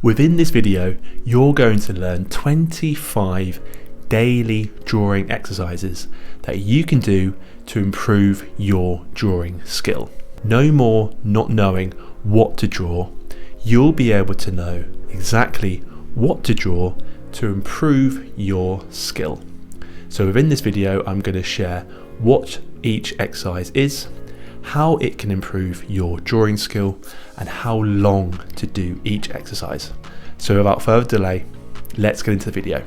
Within this video, you're going to learn 25 daily drawing exercises that you can do to improve your drawing skill. No more not knowing what to draw. You'll be able to know exactly what to draw to improve your skill. So within this video, I'm going to share what each exercise is, how it can improve your drawing skill, and how long to do each exercise. So without further delay, let's get into the video.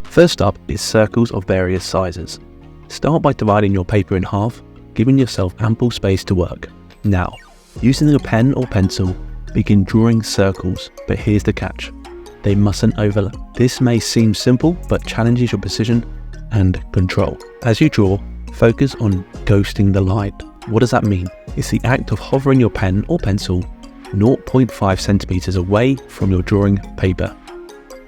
First up is circles of various sizes. Start by dividing your paper in half, giving yourself ample space to work. Now, using a pen or pencil, begin drawing circles, but here's the catch. They mustn't overlap. This may seem simple, but challenges your precision and control. As you draw, focus on ghosting the line. What does that mean? It's the act of hovering your pen or pencil 0.5 centimeters away from your drawing paper,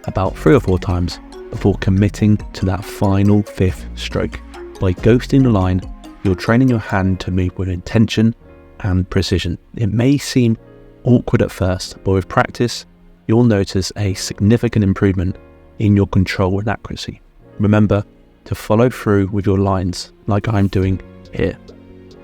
about 3 or 4 times before committing to that final 5th stroke. By ghosting the line, you're training your hand to move with intention and precision. It may seem awkward at first, but with practice, you'll notice a significant improvement in your control and accuracy. Remember to follow through with your lines like I'm doing here.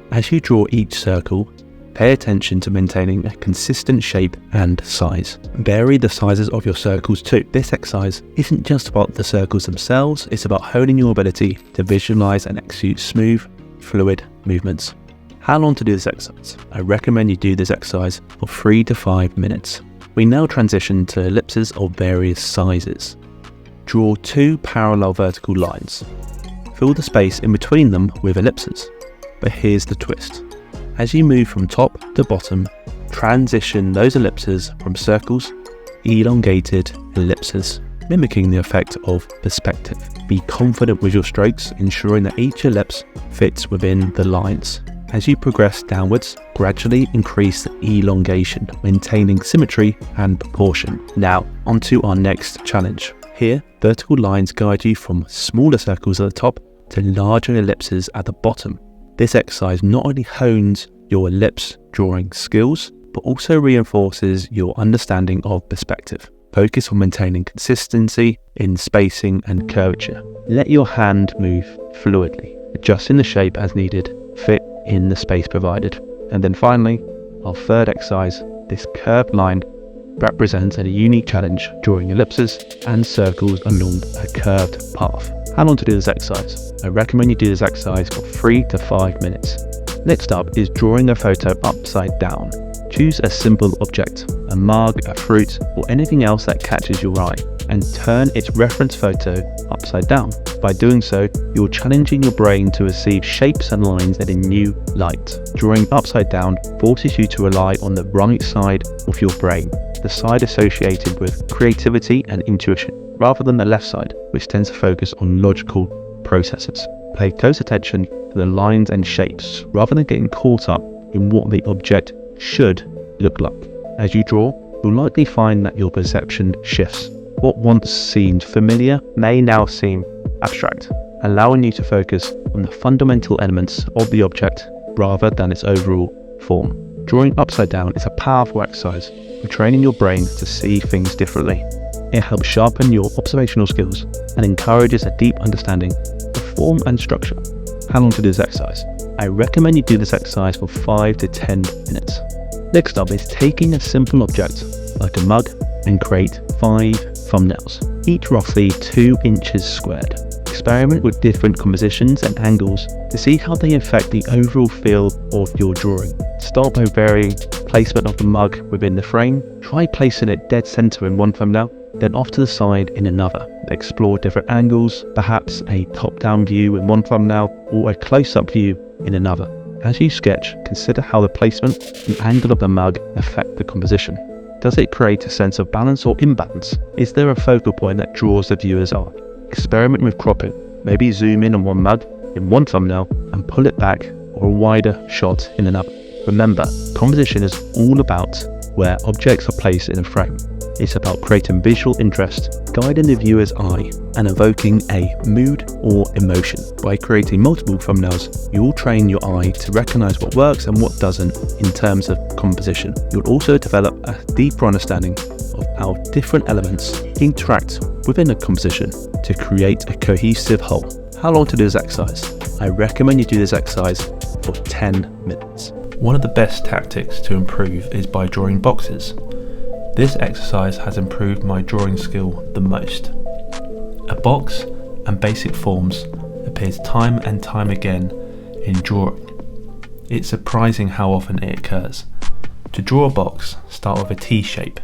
As you draw each circle, pay attention to maintaining a consistent shape and size. Vary the sizes of your circles too. This exercise isn't just about the circles themselves, it's about honing your ability to visualize and execute smooth, fluid movements. How long to do this exercise? I recommend you do this exercise for 3 to 5 minutes. We now transition to ellipses of various sizes. Draw 2 parallel vertical lines. Fill the space in between them with ellipses. But here's the twist. As you move from top to bottom, transition those ellipses from circles, elongated ellipses, mimicking the effect of perspective. Be confident with your strokes, ensuring that each ellipse fits within the lines. As you progress downwards, gradually increase the elongation, maintaining symmetry and proportion. Now, onto our next challenge. Here, vertical lines guide you from smaller circles at the top to larger ellipses at the bottom. This exercise not only hones your ellipse drawing skills, but also reinforces your understanding of perspective. Focus on maintaining consistency in spacing and curvature. Let your hand move fluidly, adjusting the shape as needed, fit in the space provided. And then finally, our third exercise, this curved line represents a unique challenge, drawing ellipses and circles along a curved path. How long to do this exercise? I recommend you do this exercise for 3 to 5 minutes. Next up is drawing a photo upside down. Choose a simple object, a mug, a fruit, or anything else that catches your eye, and turn its reference photo upside down. By doing so, you're challenging your brain to receive shapes and lines in a new light. Drawing upside down forces you to rely on the right side of your brain, the side associated with creativity and intuition, rather than the left side, which tends to focus on logical processes. Pay close attention to the lines and shapes, rather than getting caught up in what the object should look like. As you draw, you'll likely find that your perception shifts. What once seemed familiar may now seem abstract, allowing you to focus on the fundamental elements of the object rather than its overall form. Drawing upside down is a powerful exercise for training your brain to see things differently. It helps sharpen your observational skills and encourages a deep understanding of form and structure. How long to do this exercise? I recommend you do this exercise for 5 to 10 minutes. Next up is taking a simple object like a mug and create 5 thumbnails, each roughly 2 inches squared. Experiment with different compositions and angles to see how they affect the overall feel of your drawing. Start by varying placement of the mug within the frame. Try placing it dead center in one thumbnail, then off to the side in another. Explore different angles, perhaps a top-down view in one thumbnail or a close-up view in another. As you sketch, consider how the placement and angle of the mug affect the composition. Does it create a sense of balance or imbalance? Is there a focal point that draws the viewer's eye? Experiment with cropping. Maybe zoom in on one mug in one thumbnail and pull it back, or a wider shot in another. Remember, composition is all about where objects are placed in a frame. It's about creating visual interest, guiding the viewer's eye, and evoking a mood or emotion. By creating multiple thumbnails, you'll train your eye to recognize what works and what doesn't in terms of composition. You'll also develop a deeper understanding of how different elements interact within a composition to create a cohesive whole. How long to do this exercise? I recommend you do this exercise for 10 minutes. One of the best tactics to improve is by drawing boxes. This exercise has improved my drawing skill the most. A box and basic forms appears time and time again in drawing. It's surprising how often it occurs. To draw a box, start with a T shape.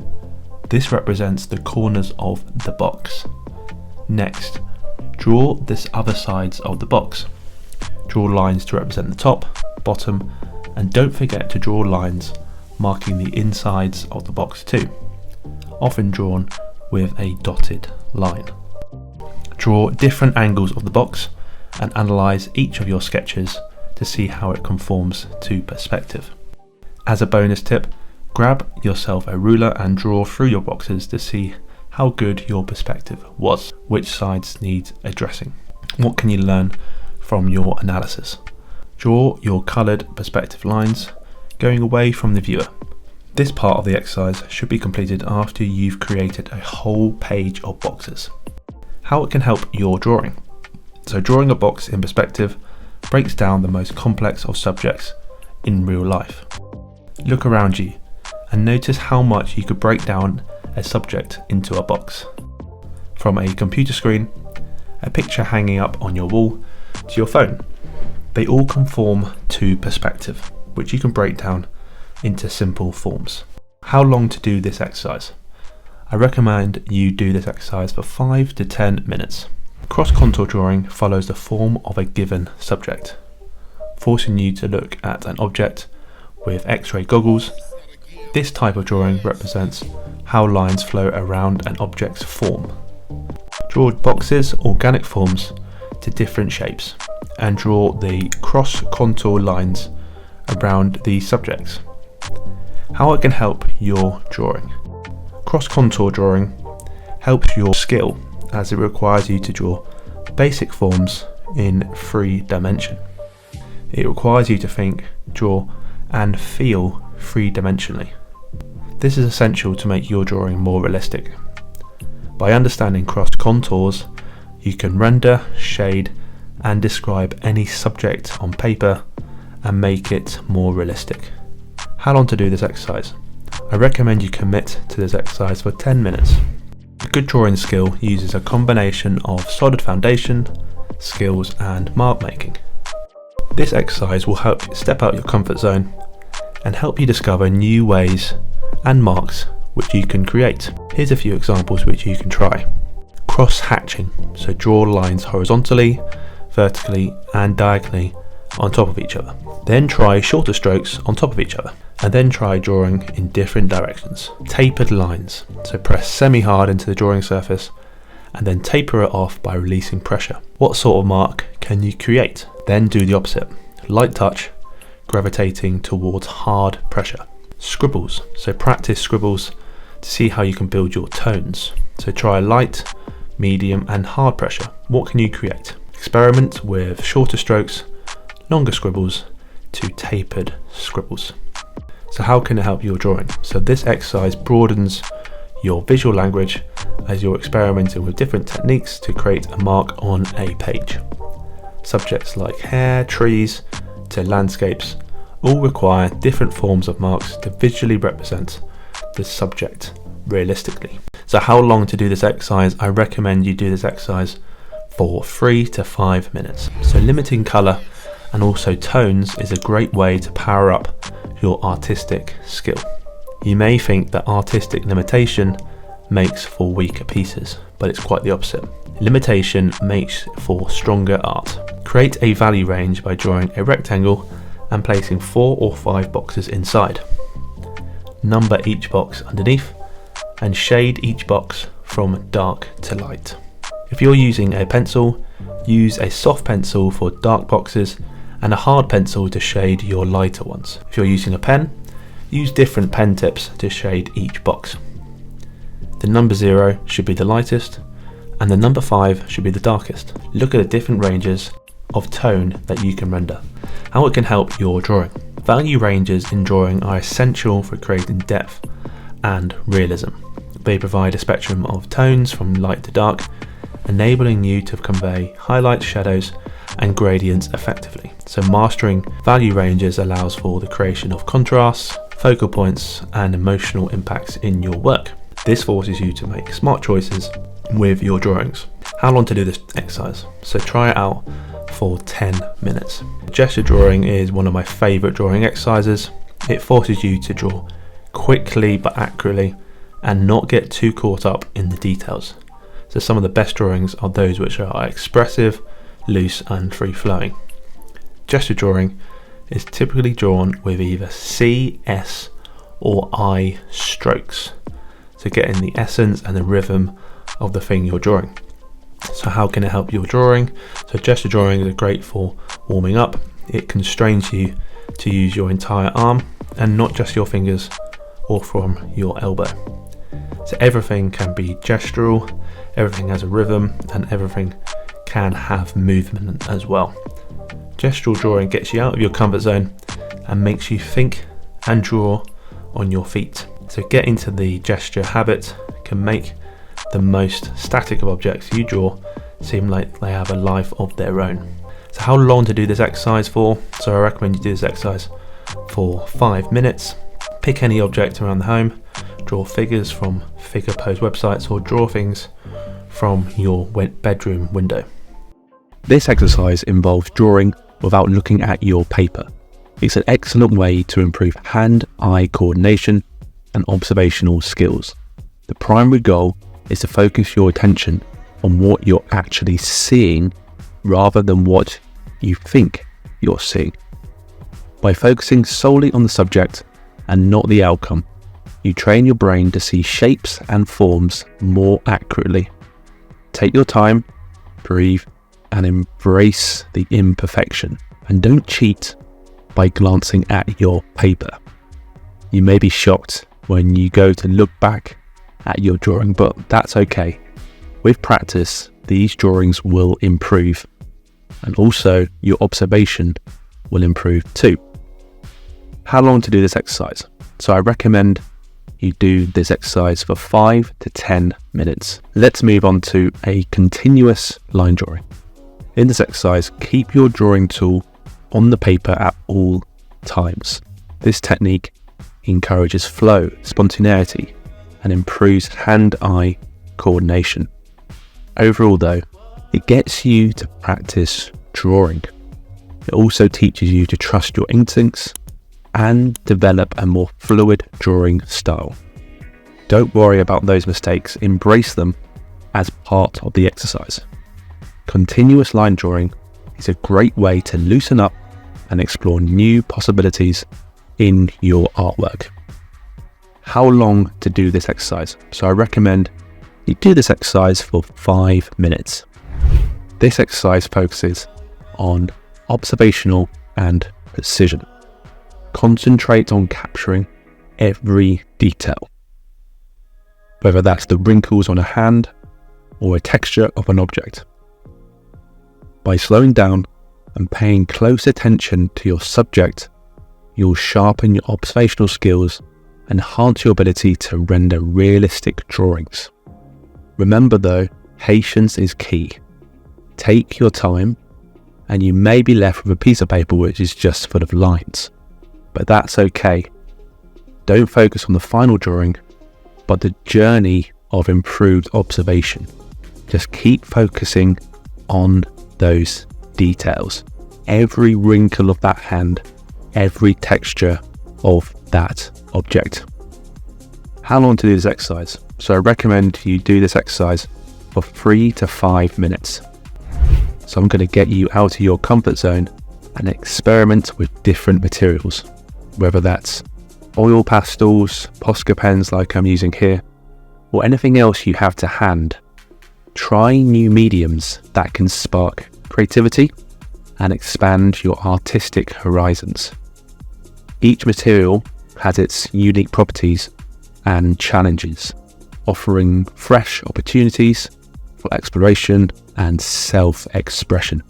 This represents the corners of the box. Next, draw the other sides of the box. Draw lines to represent the top, bottom, and don't forget to draw lines marking the insides of the box too, often drawn with a dotted line. Draw different angles of the box and analyse each of your sketches to see how it conforms to perspective. As a bonus tip, grab yourself a ruler and draw through your boxes to see how good your perspective was, which sides need addressing. What can you learn from your analysis? Draw your coloured perspective lines, going away from the viewer. This part of the exercise should be completed after you've created a whole page of boxes. How it can help your drawing. So drawing a box in perspective breaks down the most complex of subjects in real life. Look around you and notice how much you could break down a subject into a box. From a computer screen, a picture hanging up on your wall, to your phone. They all conform to perspective, which you can break down into simple forms. How long to do this exercise? I recommend you do this exercise for 5 to 10 minutes. Cross contour drawing follows the form of a given subject, forcing you to look at an object with X-ray goggles. This type of drawing represents how lines flow around an object's form. Draw boxes, organic forms to different shapes, and draw the cross contour lines around the subjects. How it can help your drawing. Cross contour drawing helps your skill as it requires you to draw basic forms in 3 dimension. It requires you to think, draw, and feel 3-dimensionally. This is essential to make your drawing more realistic. By understanding cross contours, you can render, shade, and describe any subject on paper and make it more realistic. How long to do this exercise? I recommend you commit to this exercise for 10 minutes. A good drawing skill uses a combination of solid foundation, skills, and mark making. This exercise will help you step out your comfort zone and help you discover new ways and marks which you can create. Here's a few examples which you can try. Cross hatching, so draw lines horizontally, vertically, and diagonally on top of each other. Then try shorter strokes on top of each other, and then try drawing in different directions. Tapered lines, so press semi-hard into the drawing surface and then taper it off by releasing pressure. What sort of mark can you create? Then do the opposite. Light touch, gravitating towards hard pressure. Scribbles, so practice scribbles to see how you can build your tones. So try light, medium, and hard pressure. What can you create? Experiment with shorter strokes, longer scribbles, to tapered scribbles. So how can it help your drawing? So this exercise broadens your visual language as you're experimenting with different techniques to create a mark on a page. Subjects like hair, trees, to landscapes all require different forms of marks to visually represent the subject realistically. So how long to do this exercise? I recommend you do this exercise for 3 to 5 minutes. So limiting colour and also tones is a great way to power up your artistic skill. You may think that artistic limitation makes for weaker pieces, but it's quite the opposite. Limitation makes for stronger art. Create a value range by drawing a rectangle and placing 4 or 5 boxes inside. Number each box underneath and shade each box from dark to light. If you're using a pencil, use a soft pencil for dark boxes and a hard pencil to shade your lighter ones. If you're using a pen, use different pen tips to shade each box. The number 0 should be the lightest, and the number 5 should be the darkest. Look at the different ranges of tone that you can render, how it can help your drawing. Value ranges in drawing are essential for creating depth and realism. They provide a spectrum of tones from light to dark, enabling you to convey highlights, shadows, and gradients effectively. So mastering value ranges allows for the creation of contrasts, focal points, and emotional impacts in your work. This forces you to make smart choices with your drawings. How long to do this exercise? So try it out for 10 minutes. Gesture drawing is one of my favorite drawing exercises. It forces you to draw quickly but accurately and not get too caught up in the details. So some of the best drawings are those which are expressive, loose, and free-flowing. Gesture drawing is typically drawn with either C, S, or I strokes to get in the essence and the rhythm of the thing you're drawing. So how can it help your drawing? So gesture drawing is great for warming up. It constrains you to use your entire arm and not just your fingers or from your elbow. So everything can be gestural, everything has a rhythm, and everything can have movement as well. Gestural drawing gets you out of your comfort zone and makes you think and draw on your feet. So get into the gesture habit can make the most static of objects you draw seem like they have a life of their own. So how long to do this exercise for? So I recommend you do this exercise for 5 minutes. Pick any object around the home, draw figures from figure pose websites, or draw things from your bedroom window. This exercise involves drawing without looking at your paper. It's an excellent way to improve hand-eye coordination and observational skills. The primary goal is to focus your attention on what you're actually seeing rather than what you think you're seeing. By focusing solely on the subject and not the outcome, you train your brain to see shapes and forms more accurately. Take your time, breathe, and embrace the imperfection. And don't cheat by glancing at your paper. You may be shocked when you go to look back at your drawing, but that's okay. With practice, these drawings will improve, and also your observation will improve too. How long to do this exercise? So I recommend you do this exercise for 5 to 10 minutes. Let's move on to a continuous line drawing. In this exercise, keep your drawing tool on the paper at all times. This technique encourages flow, spontaneity, and improves hand-eye coordination. Overall though, it gets you to practice drawing. It also teaches you to trust your instincts and develop a more fluid drawing style. Don't worry about those mistakes, embrace them as part of the exercise. Continuous line drawing is a great way to loosen up and explore new possibilities in your artwork. How long to do this exercise? So I recommend you do this exercise for 5 minutes. This exercise focuses on observational and precision. Concentrate on capturing every detail, whether that's the wrinkles on a hand or a texture of an object. By slowing down and paying close attention to your subject, you'll sharpen your observational skills and enhance your ability to render realistic drawings. Remember though, patience is key. Take your time, and you may be left with a piece of paper which is just full of lines. But that's okay. Don't focus on the final drawing, but the journey of improved observation. Just keep focusing on those details. Every wrinkle of that hand, every texture of that object. How long to do this exercise? So I recommend you do this exercise for 3 to 5 minutes. So I'm going to get you out of your comfort zone and experiment with different materials, whether that's oil pastels, Posca pens like I'm using here, or anything else you have to hand. Try new mediums that can spark creativity and expand your artistic horizons. Each material has its unique properties and challenges. offering fresh opportunities for exploration and self-expression.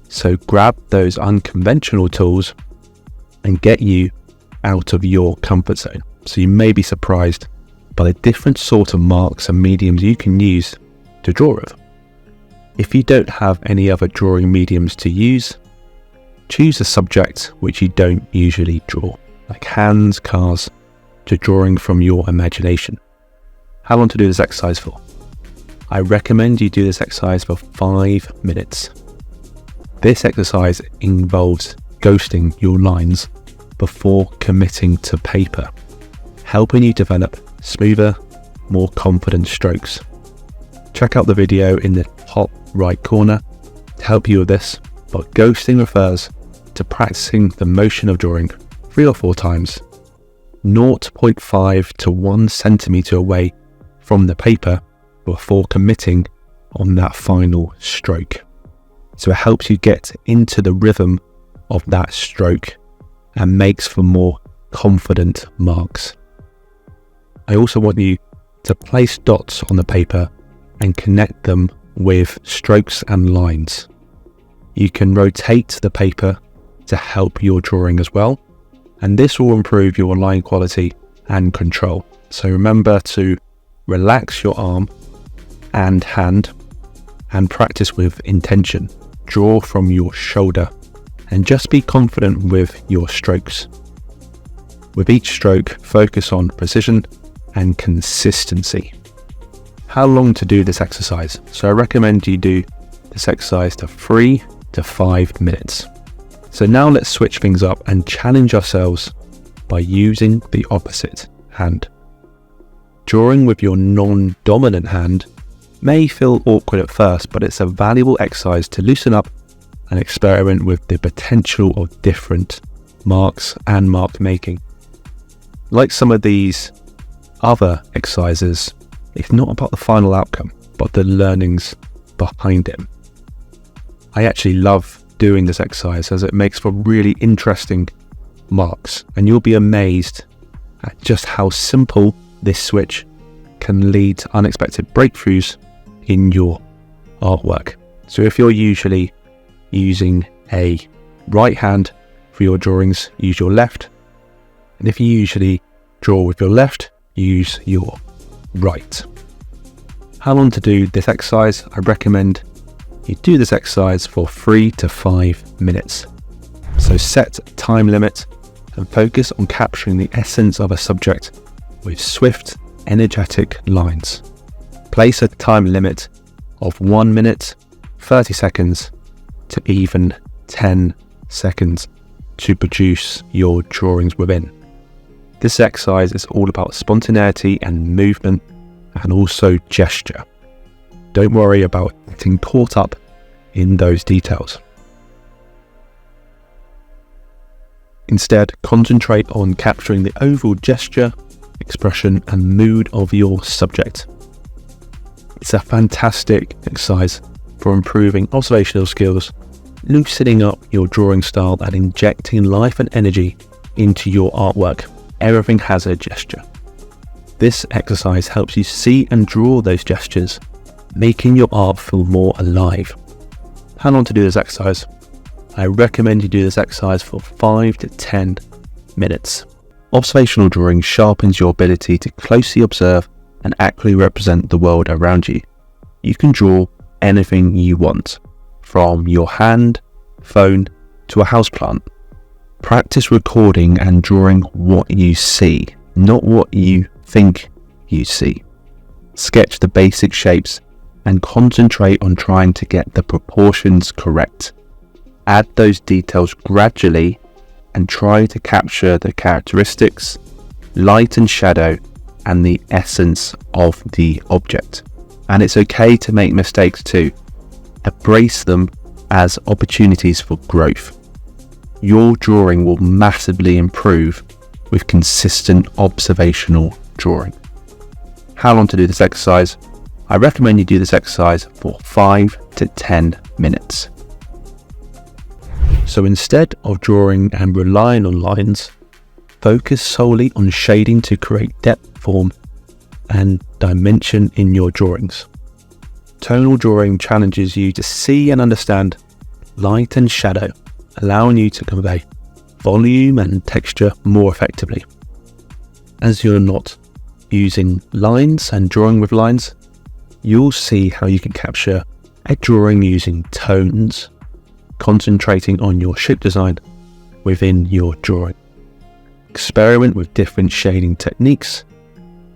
So grab those unconventional tools and get you out of your comfort zone. So you may be surprised by the different sort of marks and mediums you can use to draw with. If you don't have any other drawing mediums to use, choose a subject which you don't usually draw, like hands, cars, to drawing from your imagination. How long to do this exercise for? I recommend you do this exercise for 5 minutes. This exercise involves ghosting your lines before committing to paper, helping you develop smoother, more confident strokes. Check out the video in the top right corner to help you with this, but ghosting refers to practicing the motion of drawing 3 or 4 times, 0.5 to 1 centimeter away from the paper before committing on that final stroke. So it helps you get into the rhythm of that stroke and makes for more confident marks. I also want you to place dots on the paper and connect them with strokes and lines. You can rotate the paper to help your drawing as well, and this will improve your line quality and control. So remember to relax your arm and hand and practice with intention. Draw from your shoulder and just be confident with your strokes. With each stroke, focus on precision and consistency. How long to do this exercise? So I recommend you do this exercise to 3 to 5 minutes. So now let's switch things up and challenge ourselves by using the opposite hand. Drawing with your non-dominant hand may feel awkward at first, but it's a valuable exercise to loosen up and experiment with the potential of different marks and mark making. Like some of these other exercises, it's not about the final outcome, but the learnings behind it. I actually love doing this exercise as it makes for really interesting marks, and you'll be amazed at just how simple this switch can lead to unexpected breakthroughs in your artwork. So if you're usually using a right hand for your drawings, use your left. And if you usually draw with your left, use your right. How long to do this exercise? I recommend you do this exercise for 3 to 5 minutes. So set a time limit and focus on capturing the essence of a subject with swift, energetic lines. Place a time limit of 1 minute, 30 seconds to even 10 seconds to produce your drawings within. This exercise is all about spontaneity and movement and also gesture. Don't worry about getting caught up in those details. Instead, concentrate on capturing the overall gesture, expression and mood of your subject. It's a fantastic exercise for improving observational skills, loosening up your drawing style and injecting life and energy into your artwork. Everything has a gesture. This exercise helps you see and draw those gestures, making your art feel more alive. How long to do this exercise? I recommend you do this exercise for 5 to 10 minutes. Observational drawing sharpens your ability to closely observe and accurately represent the world around you. You can draw anything you want, from your hand, phone to a houseplant. Practice recording and drawing what you see, not what you think you see. Sketch the basic shapes and concentrate on trying to get the proportions correct. Add those details gradually and try to capture the characteristics, light and shadow, and the essence of the object. And it's okay to make mistakes too. Embrace them as opportunities for growth. Your drawing will massively improve with consistent observational drawing. How long to do this exercise? I recommend you do this exercise for 5 to 10 minutes. So instead of drawing and relying on lines, focus solely on shading to create depth, form, and dimension in your drawings. Tonal drawing challenges you to see and understand light and shadow, allowing you to convey volume and texture more effectively. As you're not using lines and drawing with lines, you'll see how you can capture a drawing using tones, concentrating on your shape design within your drawing. Experiment with different shading techniques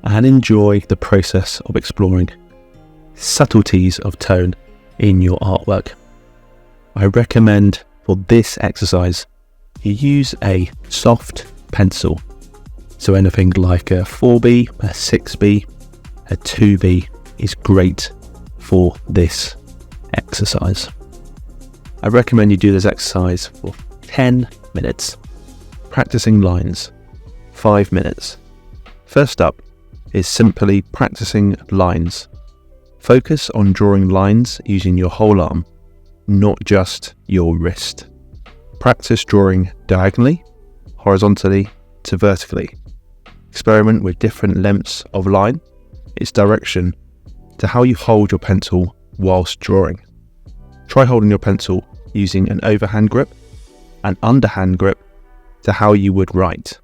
and enjoy the process of exploring subtleties of tone in your artwork. I recommend for this exercise you use a soft pencil, so anything like a 4B, a 6B, a 2B is great for this exercise. I recommend you do this exercise for 10 minutes. Practicing lines, 5 minutes. First up is simply practicing lines. Focus on drawing lines using your whole arm, not just your wrist. Practice drawing diagonally, horizontally to vertically. Experiment with different lengths of line, its direction, to how you hold your pencil whilst drawing. Try holding your pencil using an overhand grip and underhand grip to how you would write.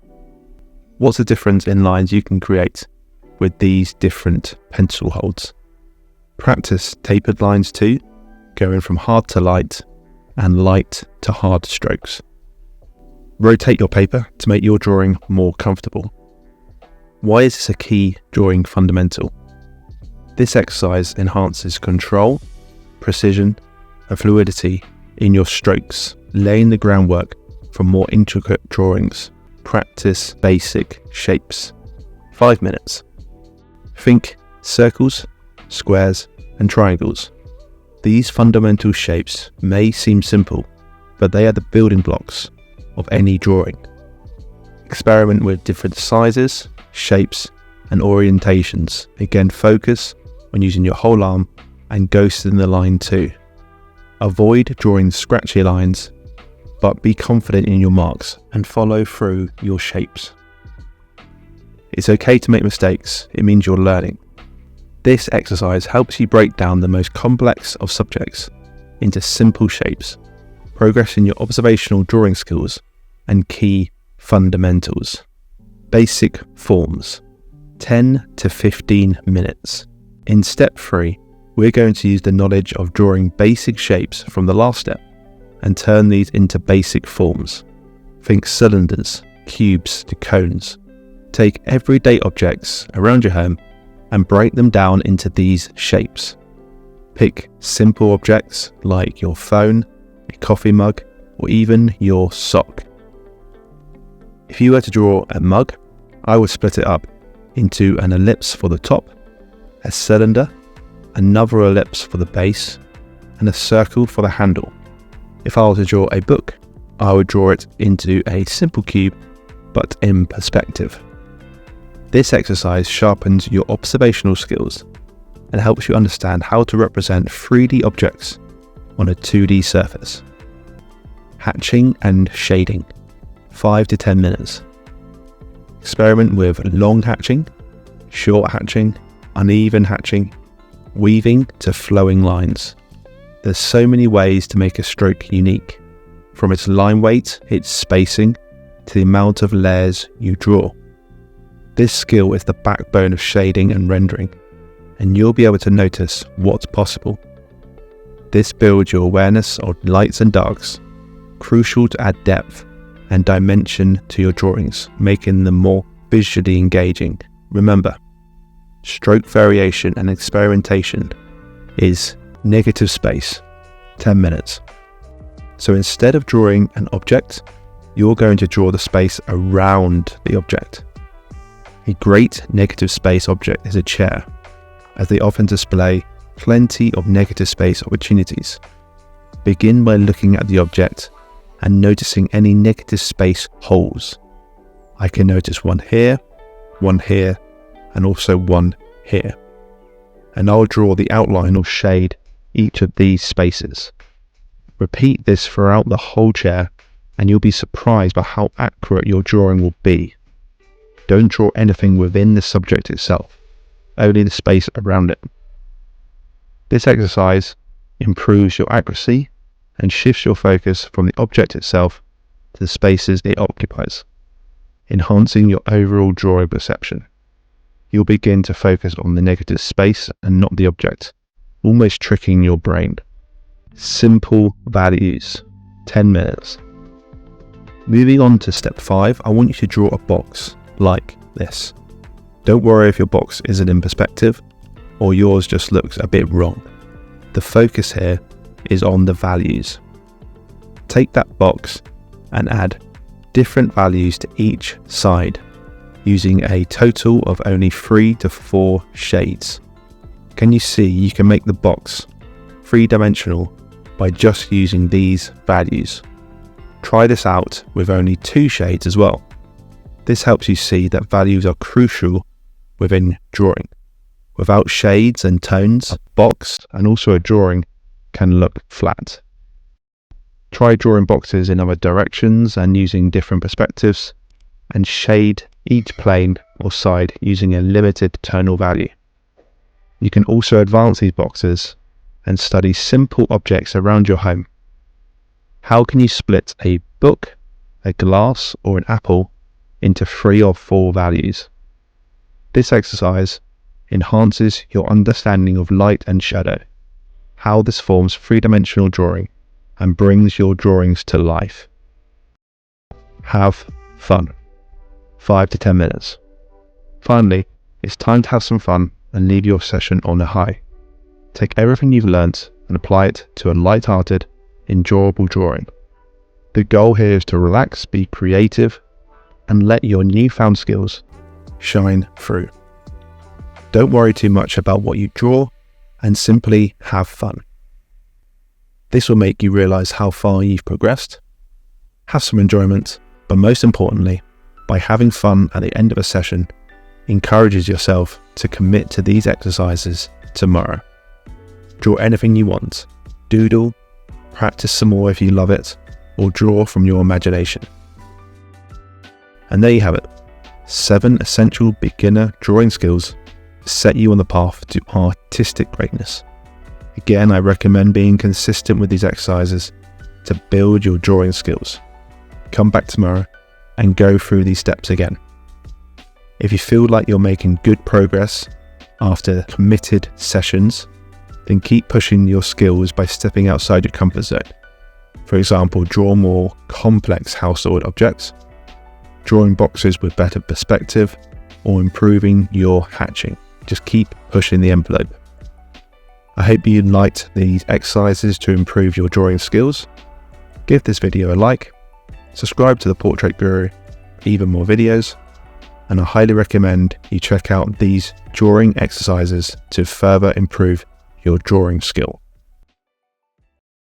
What's the difference in lines you can create with these different pencil holds? Practice tapered lines too, going from hard to light and light to hard strokes. Rotate your paper to make your drawing more comfortable. Why is this a key drawing fundamental? This exercise enhances control, precision, and fluidity in your strokes, laying the groundwork for more intricate drawings. Practice basic shapes. 5 minutes. Think circles, squares, and triangles. These fundamental shapes may seem simple, but they are the building blocks of any drawing. Experiment with different sizes, shapes, and orientations. Again, focus on using your whole arm and ghosting the line too. Avoid drawing scratchy lines, but be confident in your marks and follow through your shapes. It's okay to make mistakes, it means you're learning. This exercise helps you break down the most complex of subjects into simple shapes, progress in your observational drawing skills, and key fundamentals. Basic forms, 10 to 15 minutes. In step 3, we're going to use the knowledge of drawing basic shapes from the last step and turn these into basic forms. Think cylinders, cubes to cones. Take everyday objects around your home and break them down into these shapes. Pick simple objects like your phone, a coffee mug, or even your sock. If you were to draw a mug, I would split it up into an ellipse for the top, a cylinder, another ellipse for the base, and a circle for the handle. If I were to draw a book, I would draw it into a simple cube, but in perspective. This exercise sharpens your observational skills and helps you understand how to represent 3D objects on a 2D surface. Hatching and shading, 5 to 10 minutes. Experiment with long hatching, short hatching, uneven hatching, weaving to flowing lines. There's so many ways to make a stroke unique, from its line weight, its spacing, to the amount of layers you draw. This skill is the backbone of shading and rendering, and you'll be able to notice what's possible. This builds your awareness of lights and darks, crucial to add depth and dimension to your drawings, making them more visually engaging. Remember, stroke variation and experimentation is negative space, 10 minutes. So instead of drawing an object, you're going to draw the space around the object. A great negative space object is a chair, as they often display plenty of negative space opportunities. Begin by looking at the object and noticing any negative space holes. I can notice one here, and also one here. And I'll draw the outline or shade each of these spaces. Repeat this throughout the whole chair and you'll be surprised by how accurate your drawing will be. Don't draw anything within the subject itself. only the space around it. This exercise improves your accuracy and shifts your focus from the object itself to the spaces it occupies, enhancing your overall drawing perception. You'll begin to focus on the negative space and not the object, almost tricking your brain. Simple values, 10 minutes. Moving on to step 5, I want you to draw a box like this. Don't worry if your box isn't in perspective or yours just looks a bit wrong. The focus here is on the values. Take that box and add different values to each side using a total of only 3 to 4 shades. Can you see you can make the box 3-dimensional by just using these values? Try this out with only 2 shades as well. This helps you see that values are crucial within drawing. Without shades and tones, a box and also a drawing can look flat. Try drawing boxes in other directions and using different perspectives, and shade each plane or side using a limited tonal value. You can also advance these boxes and study simple objects around your home. How can you split a book, a glass, or an apple into 3 or 4 values? This exercise enhances your understanding of light and shadow, how this forms 3-dimensional drawing and brings your drawings to life. Have fun. 5 to 10 minutes. Finally, it's time to have some fun and leave your session on a high. Take everything you've learnt and apply it to a light-hearted, enjoyable drawing. The goal here is to relax, be creative, and let your newfound skills shine through. Don't worry too much about what you draw and simply have fun. This will make you realize how far you've progressed, have some enjoyment, but most importantly, by having fun at the end of a session, encourages yourself to commit to these exercises tomorrow. Draw anything you want, doodle, practice some more if you love it, or draw from your imagination. And there you have it, 7 essential beginner drawing skills to set you on the path to artistic greatness. Again, I recommend being consistent with these exercises to build your drawing skills. Come back tomorrow and go through these steps again. If you feel like you're making good progress after committed sessions, then keep pushing your skills by stepping outside your comfort zone. For example, draw more complex household objects, drawing boxes with better perspective, or improving your hatching. Just keep pushing the envelope. I hope you liked these exercises to improve your drawing skills. Give this video a like, subscribe to the Portrait Guru for even more videos, and I highly recommend you check out these drawing exercises to further improve your drawing skill.